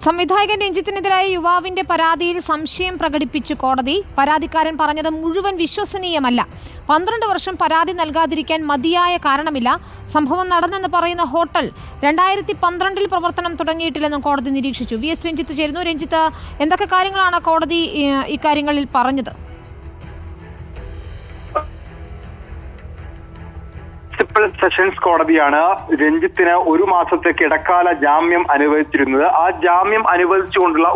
സംവിധായകൻ രഞ്ജിത്തിനെതിരായ യുവാവിന്റെ പരാതിയിൽ സംശയം പ്രകടിപ്പിച്ചു കോടതി. പരാതിക്കാരൻ പറഞ്ഞത് മുഴുവൻ വിശ്വസനീയമല്ല. 12 വർഷം പരാതി നൽകാതിരിക്കാൻ മതിയായ കാരണമില്ല. സംഭവം നടന്നെന്ന് പറയുന്ന ഹോട്ടൽ 2012 പ്രവർത്തനം തുടങ്ങിയിട്ടില്ലെന്നും കോടതി നിരീക്ഷിച്ചു. വി എസ് രഞ്ജിത്ത് ചേരുന്നു. രഞ്ജിത്ത്, എന്തൊക്കെ കാര്യങ്ങളാണ് കോടതി ഇക്കാര്യങ്ങളിൽ പറഞ്ഞത്? സെഷൻസ് കോടതിയാണ് രഞ്ജിത്തിന് 1 മാസത്തേക്ക് ഇടക്കാല ജാമ്യം അനുവദിച്ചിരുന്നത്. ആ ജാമ്യം അനുവദിച്ചുകൊണ്ടുള്ള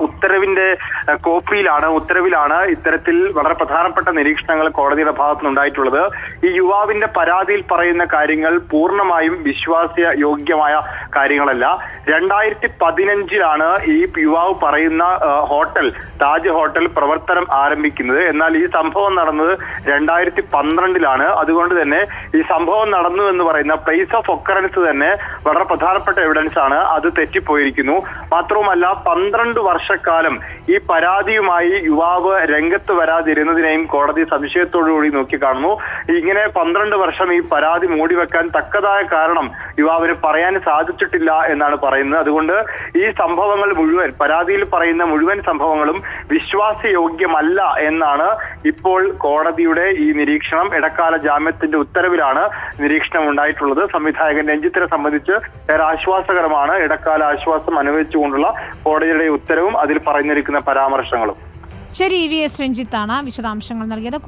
ഉത്തരവിലാണ് ഇത്തരത്തിൽ വളരെ പ്രധാനപ്പെട്ട നിരീക്ഷണങ്ങൾ കോടതിയുടെ ഭാഗത്തുനിന്നുണ്ടായിട്ടുള്ളത്. ഈ യുവാവിന്റെ പരാതിയിൽ പറയുന്ന കാര്യങ്ങൾ പൂർണ്ണമായും വിശ്വാസയോഗ്യമായ കാര്യങ്ങളല്ല. 2015 ഈ യുവാവ് പറയുന്ന ഹോട്ടൽ, താജ് ഹോട്ടൽ പ്രവർത്തനം ആരംഭിക്കുന്നത്. എന്നാൽ ഈ സംഭവം നടന്നത് 2012 അതുകൊണ്ട് തന്നെ ഈ സംഭവം നടന്നു എന്ന് പറയുന്ന പ്ലേസ് ഓഫ് ഒക്കറൻസ് തന്നെ വളരെ പ്രധാനപ്പെട്ട എവിഡൻസ് ആണ്. അത് തെറ്റിപ്പോയിരിക്കുന്നു. മാത്രവുമല്ല 12 വർഷക്കാലം ഈ പരാതിയുമായി യുവാവ് രംഗത്ത് വരാതിരുന്നതിനെയും കോടതി സംശയത്തോടുകൂടി നോക്കിക്കാണുന്നു. ഇങ്ങനെ 12 വർഷം ഈ പരാതി മൂടിവെക്കാൻ തക്കതായ കാരണം യുവാവിന് പറയാൻ സാധിച്ചിട്ടില്ല എന്നാണ് പറയുന്നത്. അതുകൊണ്ട് ഈ സംഭവങ്ങൾ മുഴുവൻ, പരാതിയിൽ പറയുന്ന മുഴുവൻ സംഭവങ്ങളും വിശ്വാസയോഗ്യമല്ല എന്നാണ് ഇപ്പോൾ കോടതിയുടെ ഈ നിരീക്ഷണം. ഇടക്കാല ജാമ്യത്തിന്റെ ഉത്തരവിലാണ് നിരീക്ഷണം ഉണ്ടായിട്ടുള്ളത്. സംവിധായകൻ രഞ്ജിത്തിനെ സംബന്ധിച്ച് ഏറെ ആശ്വാസകരമാണ് ഇടക്കാല ആശ്വാസം അനുവദിച്ചുകൊണ്ടുള്ള കോടതിയുടെ ഉത്തരവും അതിൽ പറഞ്ഞിരിക്കുന്ന പരാമർശങ്ങളും. ശരി, വി എസ് രഞ്ജിത്താണ് വിശദാംശങ്ങൾ നൽകിയത്.